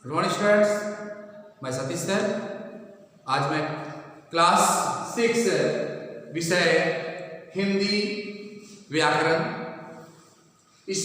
Good morning students, मैं Satish sir. आज मैं क्लास 6 विषय हिंदी व्याकरण इस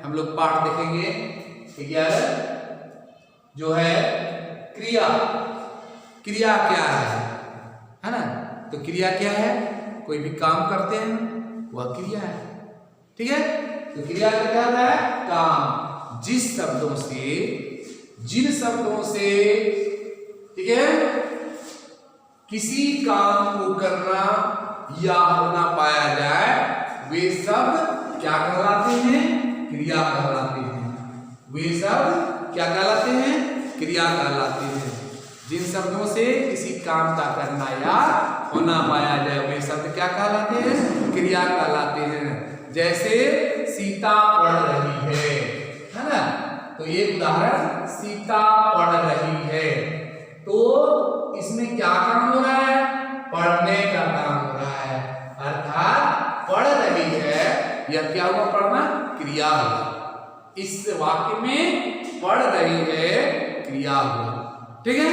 हम लोग पाठ देखेंगे 11 जो है क्रिया। क्रिया क्या है ना? तो क्रिया क्या है? कोई भी काम करते हैं वह क्रिया है। ठीक है, तो क्रिया का क्या होता है? काम। जिस शब्दों से, जिन शब्दों से, ठीक है, किसी काम को करना या होना पाया जाए वे शब्द क्या कहलाते हैं? क्रिया कहलाते हैं। वे शब्द क्या कहलाते हैं? क्रिया कहलाते हैं। जिन शब्दों से किसी काम का करना या होना पाया जाए वे शब्द क्या कहलाते हैं? क्रिया कहलाते हैं। जैसे सीता पढ़ रही है ना? तो ये उदाहरण, सीता पढ़ रही है, तो इसमें क्या काम हो रहा है? पढ़ने का काम हो रहा है। अर्थात पढ़ रही है, यह क्या हुआ? पढ़ना क्रिया हुआ। इस वाक्य में पढ़ रही है क्रिया हुआ। ठीक है,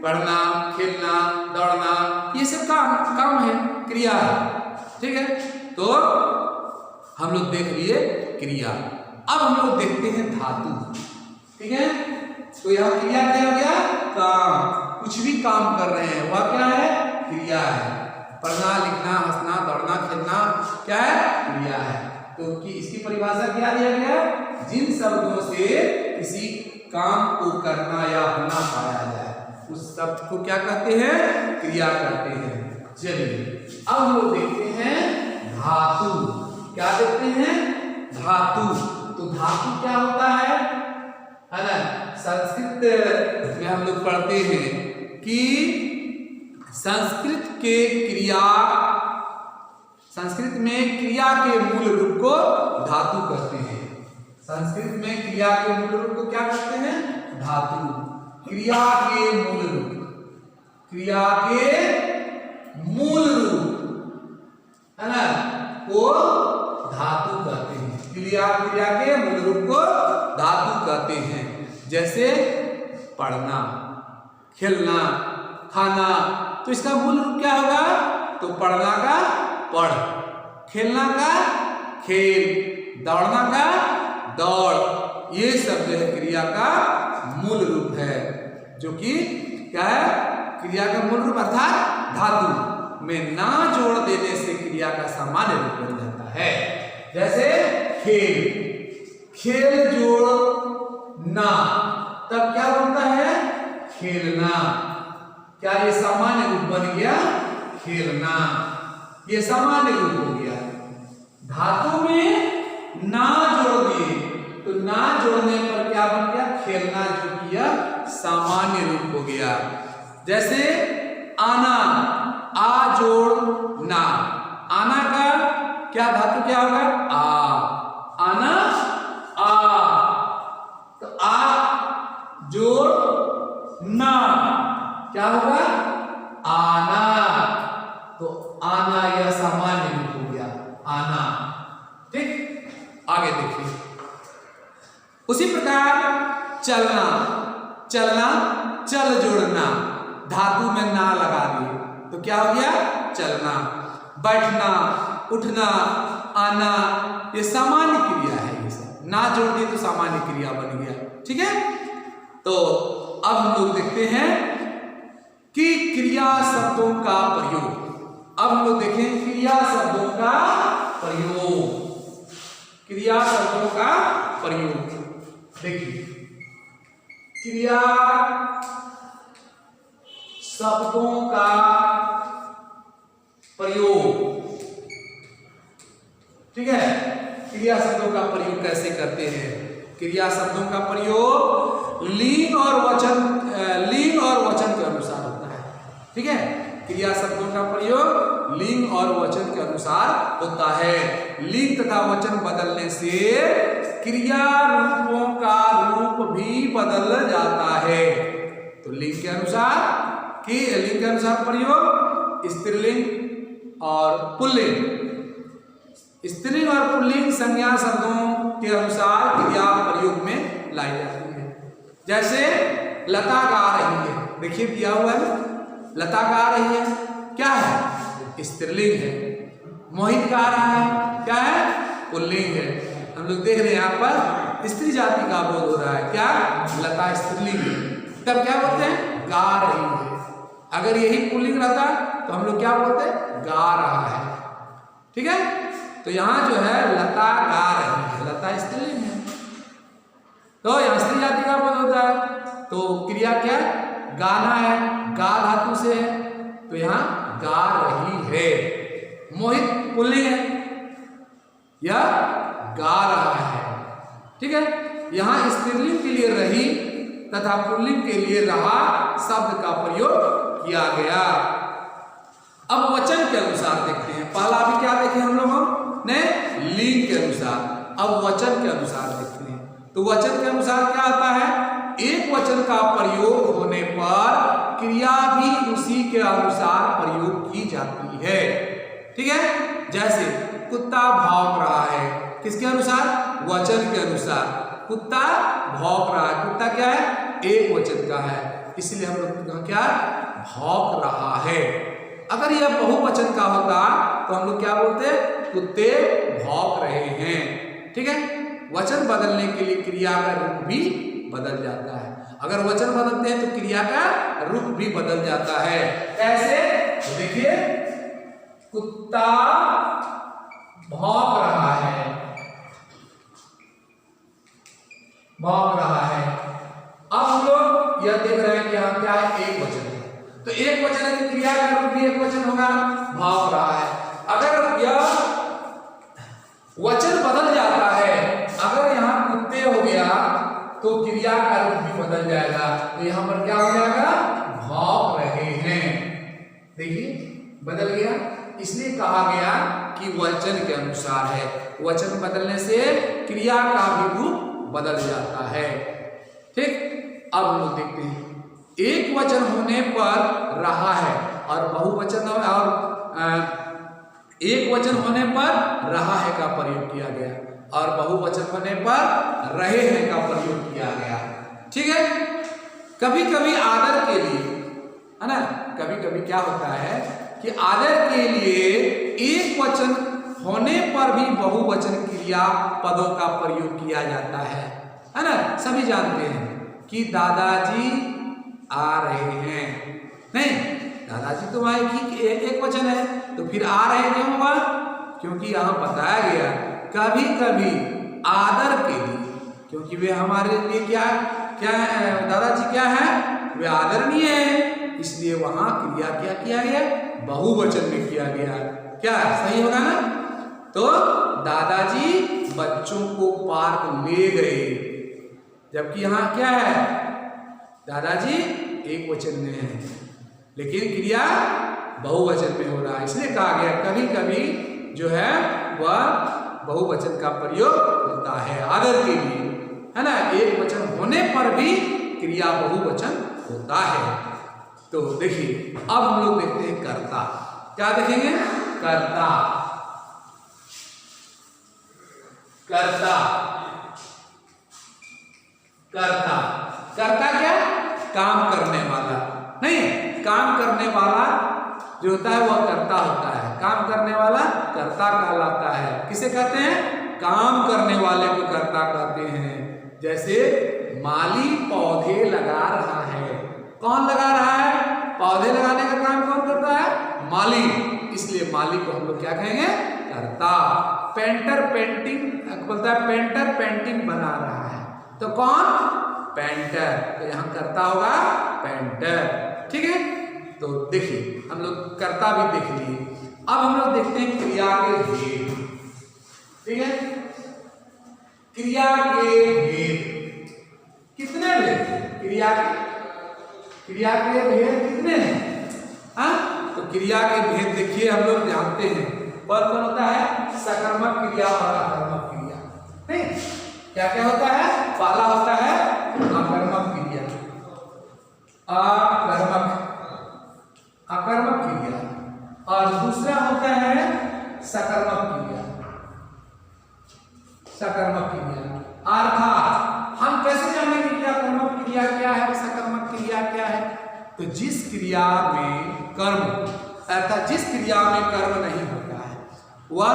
पढ़ना, खेलना, दौड़ना, ये सब काम है, क्रिया है। ठीक है, तो हम लोग देख लिए क्रिया। अब हम लोग देखते हैं धातु। ठीक है, तो यहाँ क्रिया क्या हो गया? काम। कुछ भी काम कर रहे हैं वह क्या है? क्रिया है। पढ़ना, लिखना, हंसना, दौड़ना, खेलना क्या है? क्रिया है। तो कि इसकी परिभाषा क्या दिया गया? जिन शब्दों से किसी काम को करना या होना पाया जाए उस शब्द को क्या कहते हैं? क्रिया कहते हैं। चलिए अब हम लोग देखते हैं धातु। क्या देखते हैं? धातु। तो धातु क्या होता है ना? संस्कृत में हम लोग पढ़ते हैं कि संस्कृत में क्रिया के मूल रूप को धातु कहते हैं। संस्कृत में क्रिया के मूल रूप को क्या कहते हैं? धातु। क्रिया के मूल रूप, क्रिया के मूल रूप है ना, को धातु कहते हैं। क्रिया के मूल रूप को धातु कहते हैं। जैसे पढ़ना, खेलना, खाना, तो इसका मूल रूप क्या होगा? तो पढ़ना का पढ़, खेलना का खेल, दौड़ना का दौड़, ये सब जो है क्रिया का मूल रूप है। जो कि क्या है? क्रिया का मूल रूप अर्थात धातु में ना जोड़ देने से क्रिया का सामान्य रूप बन जाता है। जैसे खेल, खेल जोड़ ना, तब क्या बनता है? खेलना। क्या ये सामान्य रूप बन गया? खेलना, ये सामान्य रूप हो गया। धातु में ना जोड़ दिए तो ना जोड़ने पर क्या बन गया? खेलना, जो किया सामान्य रूप हो गया। जैसे आना, आ जोड़ ना, आना का क्या धातु क्या होगा? आ, आना आ, तो आ जोड़ ना क्या होगा? आना। तो आना यह सामान्य रूप हो गया, आना। ठीक, आगे देखिए। उसी प्रकार चलना, चलना, चल जोड़ना, धातु में ना लगा दिए तो क्या हो गया? चलना। बैठना, उठना, आना, ये सामान्य क्रिया है। ये सब ना जोड़ दिए तो सामान्य क्रिया बन गया। ठीक है, तो अब हम लोग देखते हैं कि क्रिया शब्दों का प्रयोग। अब हम लोग देखें क्रिया शब्दों का प्रयोग। क्रिया शब्दों का प्रयोग देखिए, क्रिया शब्दों का प्रयोग। ठीक है, क्रिया शब्दों का प्रयोग कैसे करते हैं? क्रिया शब्दों का प्रयोग लिंग और वचन के अनुसार होता है। ठीक है, क्रिया शब्दों का प्रयोग लिंग और वचन के अनुसार होता है। लिंग तथा वचन बदलने से क्रिया रूपों का रूप भी बदल जाता है। तो लिंग के अनुसार प्रयोग स्त्रीलिंग और पुल्लिंग। स्त्रीलिंग और पुल्लिंग संज्ञा शब्दों के अनुसार क्रिया प्रयोग में लाई जाती है। जैसे लता गा रही है, देखिए दिया हुआ है लता गा रही है, क्या है स्त्रीलिंग है। मोहित गा रहा है, क्या है पुल्लिंग है। हम लोग देख रहे हैं यहाँ पर स्त्री जाति का बोध हो रहा है, क्या लता स्त्रीलिंग है, तब क्या बोलते हैं गा रही है। अगर यही पुल्लिंग रहता तो हम लोग क्या बोलते हैं गा रहा है। ठीक है, तो यहाँ जो है लता गा रही है, लता स्त्रीलिंग है, तो यहाँ स्त्री जाति का बोध होता है। तो क्रिया क्या गाना है, गा धातु से है, तो यहाँ गा रही है। मोहित पुल्लिंग है, यह गा रहा है। ठीक है, यहाँ स्त्रीलिंग के लिए रही तथा पुल्लिंग के लिए रहा शब्द का प्रयोग किया गया। अब वचन के अनुसार देखते हैं। पहला अभी क्या देखे हम लोगों ने लिंग के अनुसार, अब वचन के अनुसार देखते हैं। तो वचन के अनुसार क्या आता है, एक वचन का प्रयोग होने पर क्रिया भी उसी के अनुसार प्रयोग की जाती है। ठीक है, जैसे कुत्ता भौंक रहा है, किसके अनुसार वचन के अनुसार। कुत्ता भौंक रहा है, कुत्ता क्या है एक वचन का है, इसलिए हम लोग क्या भौंक रहा है। अगर यह बहुवचन का होता तो हम लोग क्या बोलते कुत्ते भौंक रहे हैं। ठीक है, वचन बदलने के लिए क्रिया का रूप भी बदल जाता है। अगर वचन बदलते हैं तो क्रिया का रूप भी बदल जाता है। कैसे, तो देखिए कुत्ता भौंक रहा है, भौंक रहा है। अब हम लोग यह देख रहे हैं कि यहाँ क्या है एक वचन है, तो एक वचन है तो क्रिया का रूप भी एक वचन होगा, भौंक रहा है। अगर यह वचन बदल जाता है, अगर यहाँ कुत्ते हो गया तो क्रिया का रूप भी बदल जाएगा, तो यहाँ पर क्या हो जाएगा भौंक रहे हैं। देखिए बदल गया, इसलिए कहा गया कि वचन के अनुसार है। वचन बदलने से क्रिया का भी रूप बदल जाता है। ठीक, अब हम लोग देखते हैं एक वचन होने पर रहा है और बहुवचन और एक वचन होने पर रहा है का प्रयोग किया गया और बहुवचन होने पर रहे हैं का प्रयोग किया गया। ठीक है, कभी कभी आदर के लिए है ना, कभी कभी क्या होता है कि आदर के लिए एक वचन होने पर भी बहुवचन क्रिया पदों का प्रयोग किया जाता है ना। सभी जानते हैं कि दादाजी आ रहे हैं, नहीं दादाजी तो आए कि एक वचन है, तो फिर आ रहे क्यों हुआ, क्योंकि यहाँ बताया गया कभी कभी आदर के लिए, क्योंकि वे हमारे लिए क्या क्या है, दादाजी क्या है वे आदरणीय है, इसलिए वहां क्रिया क्या किया गया बहुवचन में किया गया। क्या सही होगा ना। तो दादाजी बच्चों को पार्क ले गए, जबकि यहाँ क्या है दादाजी एक वचन में है लेकिन क्रिया बहुवचन में हो रहा है, इसलिए कहा गया कभी कभी जो है वह बहुवचन का प्रयोग होता है आदर के लिए, है ना। एक वचन होने पर भी क्रिया बहुवचन होता है। तो देखिए अब हम लोग देखते हैं कर्ता। क्या देखेंगे, कर्ता। कर्ता, कर्ता, कर्ता क्या काम करने वाला, नहीं काम करने वाला जो होता है वह कर्ता होता है, काम करने वाला कर्ता कहलाता है। किसे कहते हैं, काम करने वाले को कर्ता कहते हैं। जैसे माली पौधे लगा रहा है, कौन लगा रहा है, पौधे लगाने का काम कौन करता है, माली, इसलिए माली को हम लोग क्या कहेंगे कर्ता। पेंटर पेंटिंग बोलता है, पेंटर पेंटिंग बना रहा है, तो कौन पेंटर, तो यहाँ कर्ता होगा पेंटर। ठीक है, तो देखिए हम लोग कर्ता भी देख लिए। अब हम लोग देखते हैं क्रिया के भेद। ठीक है, क्रिया के भेद कितने भेद, क्रिया के भेद कितने हैं, हाँ तो क्रिया के भेद देखिए हम लोग जानते हैं। पर कौन होता है, सकर्मक क्रिया और अकर्मक क्रिया। नहीं क्या क्या होता है, पहला होता है अकर्मक क्रिया, अकर्मक क्रिया, और दूसरा होता है सकर्मक क्रिया, सकर्मक क्रिया। अर्थात हम कैसे जानेंगे क्या कर्मक क्रिया क्रिया क्या है, सकर्मक क्रिया क्या है? तो जिस क्रिया में कर्म अर्थात जिस क्रिया में कर्म नहीं होता है वह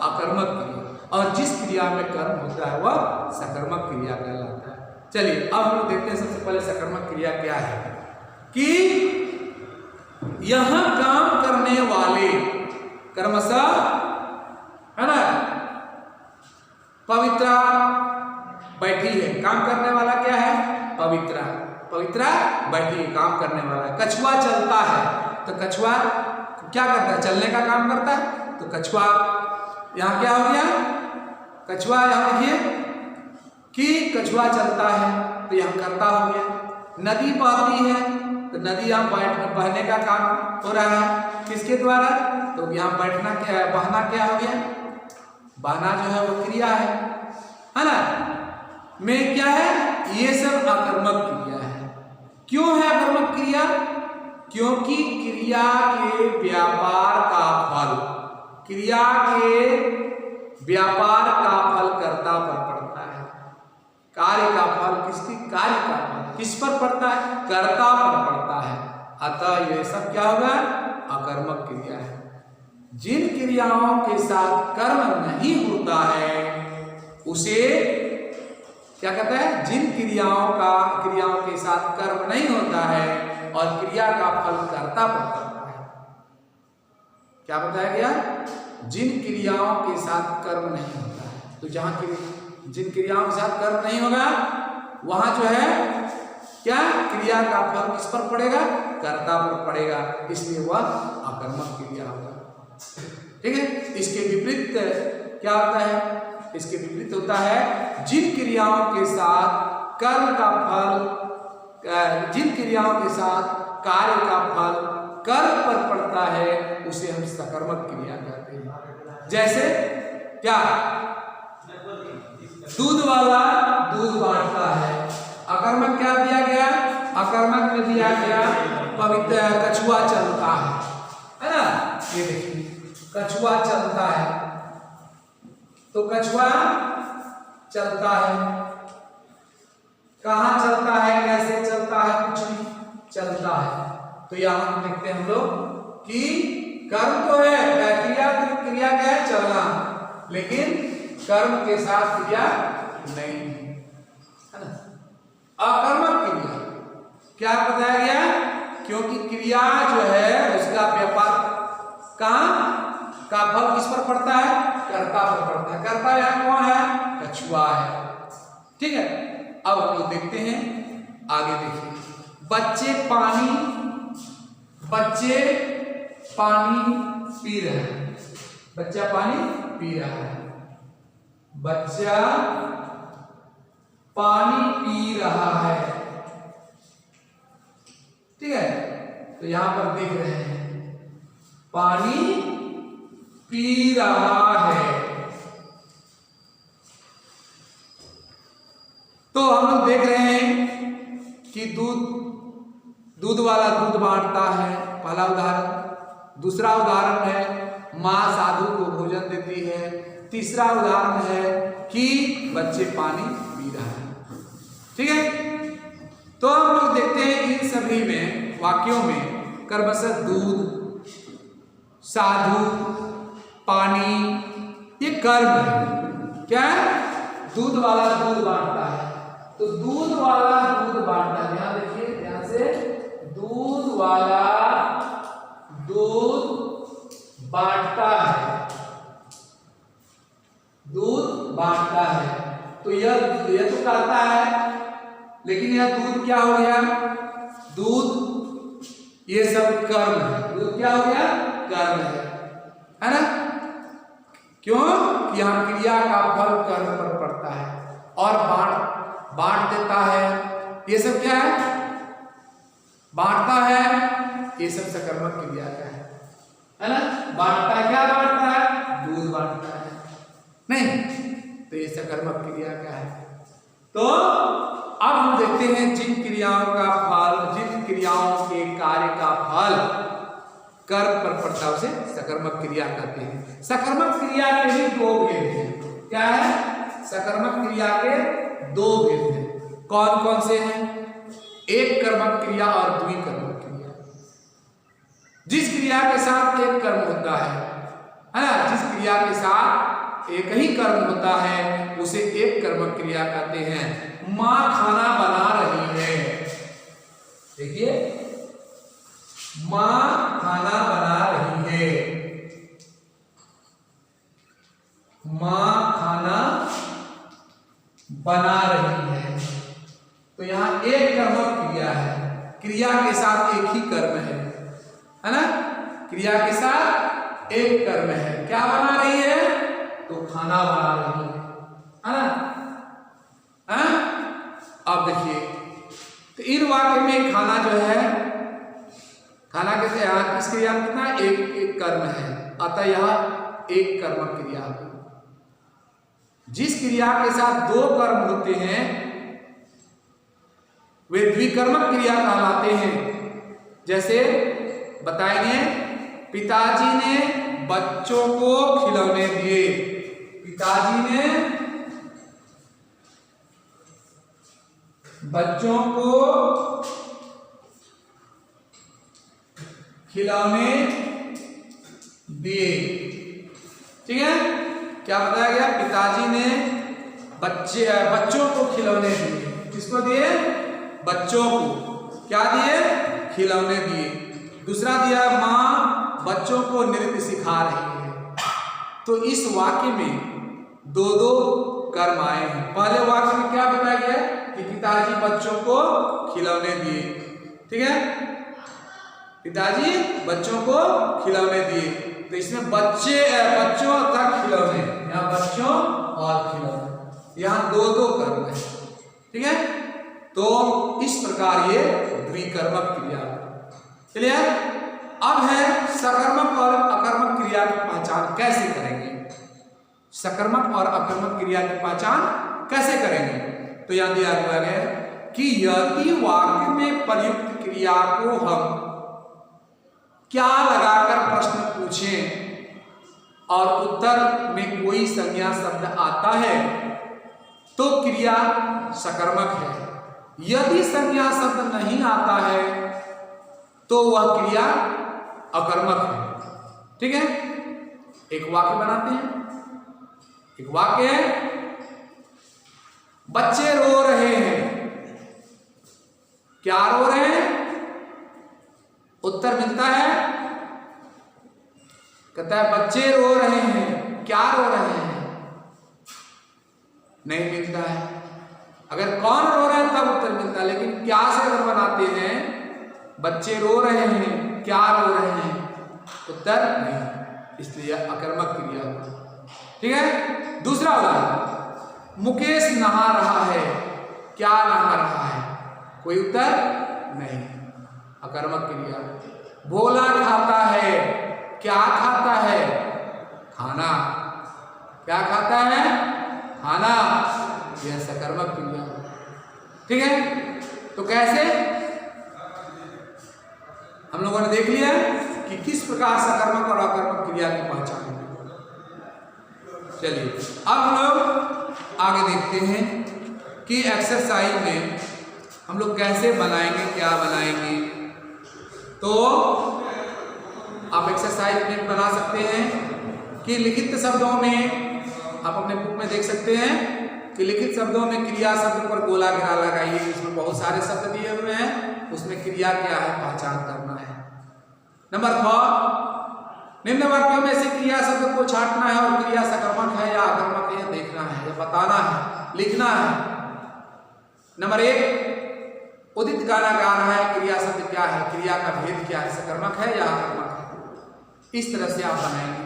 अकर्मक क्रिया, और जिस क्रिया में कर्म होता है वह सकर्मक क्रिया कहलाता है। चलिए अब हम लोग देखते हैं सबसे पहले सकर्मक क्रिया क्या है कि यहां काम करने वाले कर्मशः है ना, पवित्रा बैठी है, काम करने वाला क्या है? पवित्रा। पवित्रा बैठी है, काम करने वाला है। कछुआ चलता है, तो कछुआ क्या करता है? चलने का काम करता है। तो कछुआ यहाँ क्या हो गया? कछुआ यहाँ देखिए कि कछुआ चलता है तो यहाँ करता हो गया। नदी बहती है तो नदी यहाँ बहने का काम हो रहा है, किसके द्वारा? तो यहाँ बैठना क्या है, बहना क्या हो गया? बहना जो है वो क्रिया है ना? में क्या है? ये सब अकर्मक क्रिया है। क्यों है अकर्मक क्रिया? क्योंकि क्रिया के व्यापार का फल, क्रिया के व्यापार का फल कर्ता पर पड़ता है। कार्य का फल किसकी? कार्य का फल किस पर पड़ता है? कर्ता पर पड़ता है। अतः ये सब क्या होगा? अकर्मक क्रिया है। जिन क्रियाओं के साथ कर्म नहीं होता है उसे क्या कहता है? जिन क्रियाओं के साथ कर्म नहीं होता है और क्रिया का फल कर्ता पर पड़ता है। क्या बताया गया? जिन क्रियाओं के साथ कर्म नहीं होता है, तो जिन क्रियाओं के साथ कर्म नहीं होगा वहां जो है क्या? क्रिया का फल किस पर पड़ेगा? कर्ता पर पड़ेगा, इसलिए वह अकर्मक क्रिया होगा। ठीक है। इसके विपरीत क्या होता है? इसके विपरीत होता है जिन क्रियाओं के साथ कर्म का फल, जिन क्रियाओं के साथ कार्य का फल कर्म पर पड़ता है उसे हम सकर्मक क्रिया कहते हैं। जैसे क्या? दूध वाला दूध बांटता है, अकर्मक क्या दिया गया? अकर्मक में दिया गया पवित्र कछुआ चलता है ना? ये देखिए कछुआ चलता है, तो कछुआ चलता है, कहाँ चलता है, कैसे चलता है, कुछ नहीं, चलता है। तो यहां हम देखते हैं हम लोग कि कर्म तो है, क्रिया क्या है? चलना, लेकिन कर्म के साथ क्रिया नहीं है ना? अकर्मक क्रिया क्या बताया गया? क्योंकि क्रिया जो है उसका व्यापार कहाँ का फल किस पर पड़ता है? कर्ता पर पड़ता है। कर्ता यहाँ कौन है? कछुआ है। ठीक है। अब हम लोग देखते हैं आगे। देखिए बच्चे पानी पी रहे हैं, बच्चा पानी पी रहा है, बच्चा पानी पी रहा है। ठीक है। तो यहां पर देख रहे हैं पानी पी रहा है। तो हम लोग देख रहे हैं कि दूध वाला दूध बांटता है, पहला उदाहरण। दूसरा उदाहरण है मां साधु को भोजन देती है। तीसरा उदाहरण है कि बच्चे पानी पी रहा है। ठीक है। तो हम लोग देखते हैं इन सभी में वाक्यों में कर्मशः दूध, साधु, पानी, ये कर्म है। क्या है? दूध वाला दूध बांटता है, तो दूध वाला दूध बांटता है। ध्यान देखिए, ध्यान से, दूध वाला दूध बांटता है, दूध बांटता है। तो यह तो करता है, लेकिन यह दूध क्या हो गया? दूध ये सब कर्म है। दूध क्या हो गया? कर्म है ना? क्यों? कि यहाँ क्रिया का फल कर्म पर पड़ता है और बांट देता है। ये सब क्या है? बांटता है, ये सब सकर्मक क्रिया का है ना? बांटता है, क्या बांटता है? दूध बांटता है, नहीं तो ये सकर्मक क्रिया का है। तो अब हम देखते हैं जिन क्रियाओं का फल, जिन क्रियाओं के कार्य का फल कर्म पर पड़ता है उसे सकर्मक क्रिया कहते हैं। सकर्मक क्रिया के भी दो भेद हैं। क्या है? सकर्मक क्रिया के दो भेद हैं। कौन कौन से हैं? के साथ एक कर्म होता है ना, जिस क्रिया के साथ एक ही कर्म होता है उसे एक कर्मक क्रिया कहते हैं। माँ खाना बना रही है, देखिए माँ खाना बना रही है, माँ खाना बना रही है। तो यहां एक कर्मक क्रिया है, क्रिया के साथ एक ही कर्म है ना, क्रिया के साथ एक कर्म है। क्या बना रही है? तो खाना बना रही है ना। अब देखिए, तो इन वाक्य में खाना जो है, खाना कैसे यहाँ किस क्रिया में कितना एक कर्म है, अतः यह एक कर्मक क्रिया है। जिस क्रिया के साथ दो कर्म होते हैं वे द्विकर्मक क्रिया कहलाते हैं। जैसे बताएंगे, पिताजी ने बच्चों को खिलौने दिए, पिताजी ने बच्चों को खिलौने दिए, ठीक है। क्या बताया गया? पिताजी ने बच्चों को खिलौने दिए। किसको दिए? बच्चों को। क्या दिए? खिलौने दिए। दूसरा दिया, माँ बच्चों को नृत्य सिखा रही है। तो इस वाक्य में दो दो कर्म आए हैं। पहले वाक्य में क्या बताया गया कि पिताजी बच्चों को खिलौने दिए, ठीक है, पिताजी बच्चों को खिलौने दिए। तो इसमें बच्चों तथा खिलौने, यहाँ बच्चों और खिलौने, यहाँ दो दो कर्म है, ठीक है। तो इस प्रकार ये द्विकर्मक क्रिया। क्लियर? अब है सकर्मक और अकर्मक क्रिया की पहचान कैसे करेंगे। सकर्मक और अकर्मक क्रिया की पहचान कैसे करेंगे? तो यहां दिया हुआ है कि यदि वाक्य में प्रयुक्त क्रिया को हम क्या लगाकर प्रश्न पूछें और उत्तर में कोई संज्ञा शब्द आता है तो क्रिया सकर्मक है। यदि संज्ञा शब्द नहीं आता है तो वह क्रिया अकर्मक है, ठीक है। एक वाक्य बनाते हैं। एक वाक्य है, बच्चे रो रहे हैं। क्या रो रहे हैं? उत्तर मिलता है, कहता है बच्चे रो रहे हैं। क्या रो रहे हैं? नहीं मिलता है। अगर कौन रो रहे हैं तब उत्तर मिलता है, लेकिन क्या से अगर बनाते हैं, बच्चे रो रहे हैं, क्या रो रहे हैं, उत्तर नहीं, इसलिए अकर्मक क्रिया होगी, ठीक है। दूसरा उदाहरण, मुकेश नहा रहा है। क्या नहा रहा है? कोई उत्तर नहीं, अकर्मक क्रिया। भोला खाता है। क्या खाता है? खाना। क्या खाता है? खाना। यह सकर्मक क्रिया, ठीक है। तो कैसे हम लोगों ने देख लिया कि किस प्रकार सकर्मक और अकर्मक क्रिया की पहचान है। चलिए अब हम लोग आगे देखते हैं कि एक्सरसाइज में हम लोग कैसे बनाएंगे, क्या बनाएंगे। तो आप एक्सरसाइज में बना सकते हैं कि लिखित शब्दों में, आप अपने बुक में देख सकते हैं कि लिखित शब्दों में क्रिया शब्द पर गोला घेरा लगाइए। इसमें बहुत सारे शब्द दिए हुए हैं, उसमें क्रिया क्या है पहचान करना है। नंबर 4, निम्न वाक्यों में से क्रिया शब्द को छांटना है और क्रिया सकर्मक है या अकर्मक है देखना है या बताना है, लिखना है। नंबर 1, उदित गाना गा रहा है। क्रिया शब्द क्या है? क्रिया का भेद क्या है? सकर्मक है या अकर्मक है? इस तरह से आप बनाएंगे,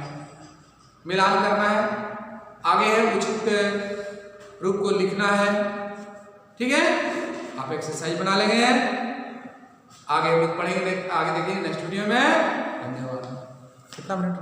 मिलान करना है। आगे है उचित रूप को लिखना है, ठीक है। आप एक्सरसाइज बना लेंगे, आगे हम लोग पढ़ेंगे, आगे देखेंगे नेक्स्ट वीडियो में। धन्यवाद। कितना मिनट?